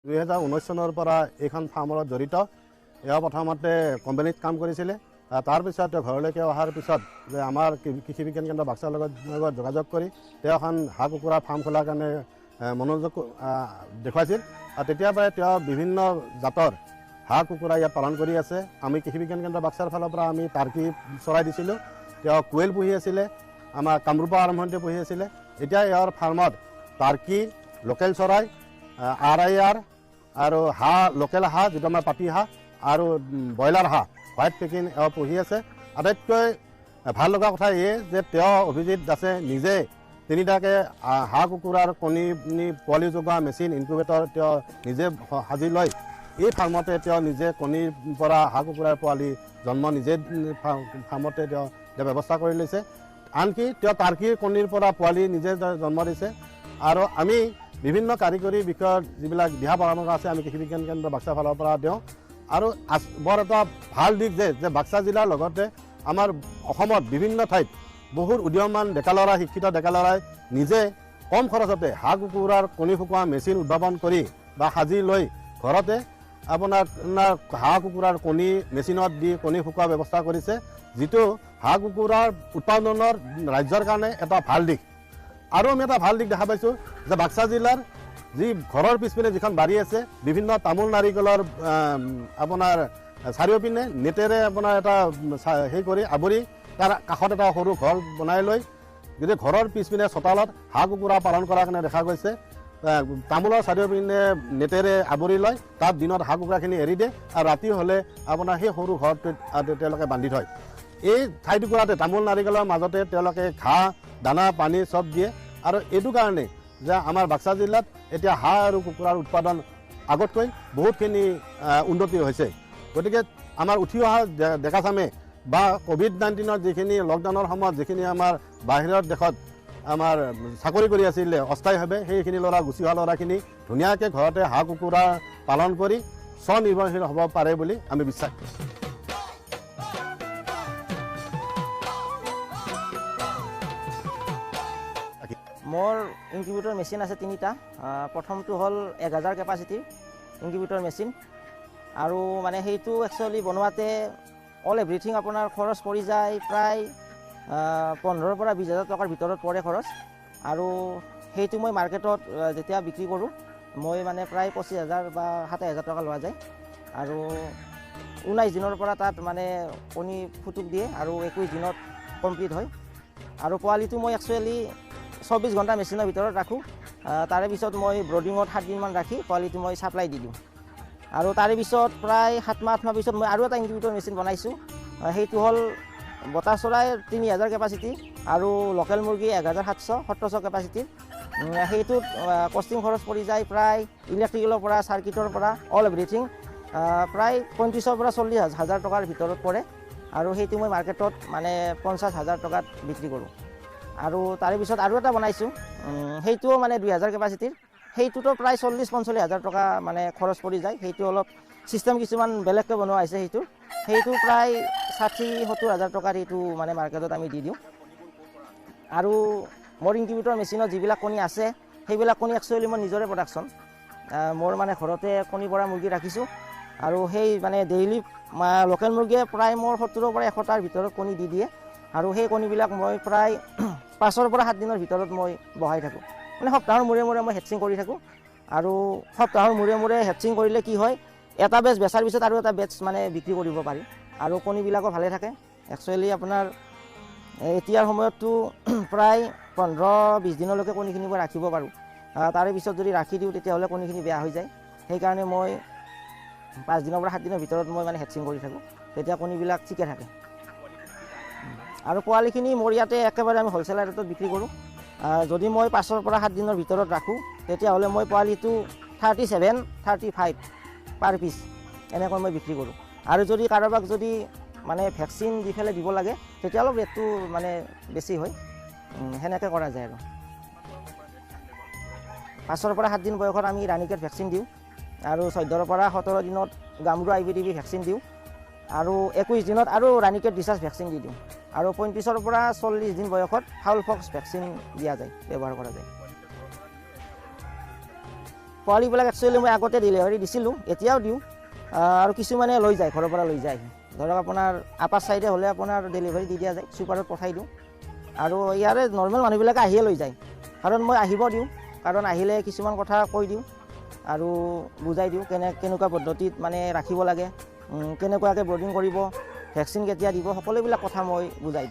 2019 চনৰ পৰা এইখন ফাৰ্মত জড়িত। এয়া প্ৰথমতে কোম্পানীত কাম কৰিছিলে। তাৰপিছত ঘৰলৈকে অহাৰ পিছত যে আমাৰ কৃষি বিজ্ঞান কেন্দ্ৰ বাক্সাৰ লগত যোগাযোগ কৰি তেওঁ এখন হাঁহ কুকুৰা ফাৰ্ম খোলাৰ কাৰণে মনোযোগ দেখুৱাইছিল। আৰু তেতিয়াৰ পৰাই তেওঁ বিভিন্ন জাতৰ হাঁহ কুকুৰা ইয়াত পালন কৰি আছে। আমি কৃষি বিজ্ঞান কেন্দ্ৰ বাক্সাৰ ফালৰ পৰা আমি টাৰ্কি চৰাই দিছিলোঁ। তেওঁ কোৱেল পুহি আছিলে, আমাৰ কামৰূপৰ আৰম্ভণিতে পুহি আছিলে। এতিয়া ইয়াৰ ফাৰ্মত টাৰ্কি, লোকেল চৰাই, RIR আৰু হাঁহ, লোকেল হাঁহ যিটো আমাৰ পাতি হাঁহ আৰু ব্ৰইলাৰ হাঁহ হোৱাইট পেকিং পুহি আছে। আটাইতকৈ ভাল লগা কথা এই যে তেওঁ অভিজিত দাসে নিজে 3টাকৈ হাঁহ কুকুৰাৰ কণী পোৱালি জগোৱা মেচিন ইনকুবেটৰ তেওঁ নিজে সাজি লয়। এই ফাৰ্মতে তেওঁ নিজে কণীৰ পৰা হাঁহ কুকুৰাৰ পোৱালি জন্ম নিজে ফাৰ্মতে তেওঁ ব্যৱস্থা কৰি লৈছে। আনকি তেওঁ টাৰ্কিৰ কণীৰ পৰা পোৱালি নিজে জন্ম দিছে। আৰু আমি বিভিন্ন কাৰিকৰী বিষয়ত যিবিলাক দিহা পৰামৰ্শ আছে আমি কৃষি বিজ্ঞান কেন্দ্ৰ বাক্সা ফালৰ পৰা দিওঁ। আৰু বৰ এটা ভাল দিশ যে বাক্সা জিলাৰ লগতে আমাৰ অসমত বিভিন্ন ঠাইত বহুত উদীয়মান ডেকা ল'ৰা, শিক্ষিত ডেকা ল'ৰাই নিজে কম খৰচতে হাঁহ কুকুৰাৰ কণী শুকোৱা মেচিন উদ্ভাৱন কৰি বা সাজি লৈ ঘৰতে আপোনাৰ হাঁহ কুকুৰাৰ কণী মেচিনত দি কণী শুকোৱাৰ ব্যৱস্থা কৰিছে, যিটো হাঁহ কুকুৰাৰ উৎপাদনৰ ৰাজ্যৰ কাৰণে এটা ভাল দিশ। আৰু আমি এটা ভাল দিশ দেখা পাইছোঁ যে বাক্সা জিলাৰ যি ঘৰৰ পিছপিনে যিখন বাৰী আছে, বিভিন্ন তামোল নাৰিকলৰ আপোনাৰ চাৰিওপিনে নেটেৰে আপোনাৰ এটা হেৰি কৰি আৱৰি তাৰ কাষত এটা সৰু ঘৰ বনাই লৈ যদি ঘৰৰ পিছপিনে চোতালত হাঁহ কুকুৰা পালন কৰাৰ কাৰণে দেখা গৈছে। তামোলৰ চাৰিওপিনে নেটেৰে আৱৰি লয়, তাত দিনত হাঁহ কুকুৰাখিনি এৰি দিয়ে আৰু ৰাতি হ'লে আপোনাৰ সেই সৰু ঘৰটোত তেওঁলোকে বান্ধি থয়। এই ঠাইটুকুৰাতে তামোল নাৰিকলৰ মাজতে তেওঁলোকে ঘাঁহ, দানা, পানী চব দিয়ে। আৰু এইটো কাৰণে যে আমাৰ বাক্সা জিলাত এতিয়া হাঁহ আৰু কুকুৰাৰ উৎপাদন আগতকৈ বহুতখিনি উন্নতি হৈছে। গতিকে আমাৰ উঠি অহা ডেকাচামে বা COVID-19 যিখিনি লকডাউনৰ সময়ত যিখিনি আমাৰ বাহিৰৰ দেশত আমাৰ চাকৰি কৰি আছিলে অস্থায়ীভাৱে, সেইখিনি ল'ৰা গুচি অহা ল'ৰাখিনি ধুনীয়াকৈ ঘৰতে হাঁহ কুকুৰা পালন কৰি স্বনিৰ্ভৰশীল হ'ব পাৰে বুলি আমি বিশ্বাস কৰোঁ। মোৰ ইনকিউবেটৰ মেচিন আছে 3টা। প্ৰথমটো হ'ল 1000 কেপাচিটিৰ ইনকিউবেটৰ মেচিন। আৰু মানে সেইটো একচুৱেলি বনোৱাতে অল এভৰিথিং আপোনাৰ খৰচ পৰি যায় প্ৰায় 15,000 পৰা 20,000 টকাৰ ভিতৰত পৰে খৰচ। আৰু সেইটো মই মাৰ্কেটত যেতিয়া বিক্ৰী কৰোঁ মই মানে প্ৰায় 25,000 বা 27,000 টকা লোৱা যায়। আৰু 19 দিনৰ পৰা তাত মানে কণী ফুটুক দিয়ে আৰু 21 দিনত কমপ্লিট হয়। আৰু পোৱালিটো মই একচুৱেলি 24 ঘণ্টা মেচিনৰ ভিতৰত ৰাখোঁ। তাৰে পিছত মই ব্ৰডিঙত 7 দিনমান ৰাখি পোৱালিটো মই ছাপ্লাই দি দিওঁ। আৰু তাৰে পিছত প্ৰায় 7 মাহ 8 মাহ পিছত মই আৰু এটা ইনকিউবেটৰ মেচিন বনাইছোঁ। সেইটো হ'ল বতা চৰাই 3000 কেপাচিটি আৰু লোকেল মুৰ্গী 1700 কেপাচিটিৰ। সেইটোত কষ্টিং খৰচ পৰি যায় প্ৰায় ইলেক্ট্ৰিকেলৰ পৰা, চাৰ্কিটৰ পৰা, অল এভৰিথিং প্ৰায় 35,000 পৰা 40,000 টকাৰ ভিতৰত পৰে। আৰু সেইটো মই মাৰ্কেটত মানে 50,000 টকাত বিক্ৰী কৰোঁ। আৰু তাৰে পিছত আৰু এটা বনাইছোঁ, সেইটোও মানে 2000 কেপাচিটিৰ। সেইটোতো প্ৰায় 40-45,000 টকা মানে খৰচ পৰি যায়। সেইটো অলপ ছিষ্টেম কিছুমান বেলেগকৈ বনোৱা হৈছে। সেইটো প্ৰায় 60-70,000 টকাৰ সেইটো মানে মাৰ্কেটত আমি দি দিওঁ। আৰু মোৰ ইনকিউবেটৰ মেচিনত যিবিলাক কণী আছে সেইবিলাক কণী একচুৱেলি মোৰ নিজৰে প্ৰডাকশ্যন। মোৰ মানে ঘৰতে কণী পৰা মুৰ্গী ৰাখিছোঁ। আৰু সেই মানে ডেইলি লোকেল মুৰ্গীয়ে প্ৰায় মোৰ 70 পৰা 100টাৰ ভিতৰত কণী দি দিয়ে। আৰু সেই কণীবিলাক মই প্ৰায় 5 পৰা 7 দিনৰ ভিতৰত মই বহাই থাকোঁ। মানে সপ্তাহৰ মূৰে মূৰে মই হেটচিং কৰি থাকোঁ। আৰু সপ্তাহৰ মূৰে মূৰে হেটচিং কৰিলে কি হয়, এটা বেচ বেচাৰ পিছত আৰু এটা বেচ মানে বিক্ৰী কৰিব পাৰি। আৰু কণীবিলাকো ভালে থাকে। একচুৱেলি আপোনাৰ এতিয়াৰ সময়ততো প্ৰায় 15-20 দিনলৈকে কণীখিনি মই ৰাখিব পাৰোঁ। তাৰে পিছত যদি ৰাখি দিওঁ তেতিয়াহ'লে কণীখিনি বেয়া হৈ যায়। সেইকাৰণে মই 5 দিনৰ পৰা 7 দিনৰ ভিতৰত মই মানে হেটচিং কৰি থাকোঁ, তেতিয়া কণীবিলাক ঠিকে থাকে। আৰু পোৱালিখিনি মোৰ ইয়াতে একেবাৰে আমি হ'লচেলাৰ ৰেটত বিক্ৰী কৰোঁ। যদি মই 5 পৰা 7 দিনৰ ভিতৰত ৰাখোঁ তেতিয়াহ'লে মই পোৱালিটো 37-35 পাৰ পিচ এনেকৈ মই বিক্ৰী কৰোঁ। আৰু যদি কাৰোবাক যদি মানে ভেকচিন দি পেলাই দিব লাগে তেতিয়া অলপ ৰেটটো মানে বেছি হয়, সেনেকৈ কৰা যায়। আৰু 5 পৰা 7 দিন বয়সত আমি ৰাণীকেট ভেকচিন দিওঁ। আৰু 14 পৰা 17 দিনত গামৰু IVDB ভেকচিন দিওঁ। আৰু 21 দিনত আৰু ৰাণীকেট ডিচাৰ্জ ভেকচিন দি দিওঁ। আৰু 35 পৰা 40 দিন বয়সত ফাউল পক্স ভেকচিন দিয়া যায়, ব্যৱহাৰ কৰা যায়। পোৱালিবিলাক একচুৱেলি মই আগতে ডেলিভাৰী দিছিলোঁ, এতিয়াও দিওঁ। আৰু কিছুমানে লৈ যায়, ঘৰৰ পৰা লৈ যায়। ধৰক আপোনাৰ আপাৰ চাইডে হ'লে আপোনাৰ ডেলিভাৰী দি দিয়া যায়, ছুপাৰত পঠাই দিওঁ। আৰু ইয়াৰে নৰ্মেল মানুহবিলাকে আহিয়ে লৈ যায়, কাৰণ মই আহিব দিওঁ, কাৰণ আহিলে কিছুমান কথা কৈ দিওঁ আৰু বুজাই দিওঁ কেনেকুৱা পদ্ধতিত মানে ৰাখিব লাগে, কেনেকুৱাকৈ ব্ৰডিং কৰিব, ভেকচিন কেতিয়া দিব, সকলোবিলাক কথা মই বুজাই দিওঁ।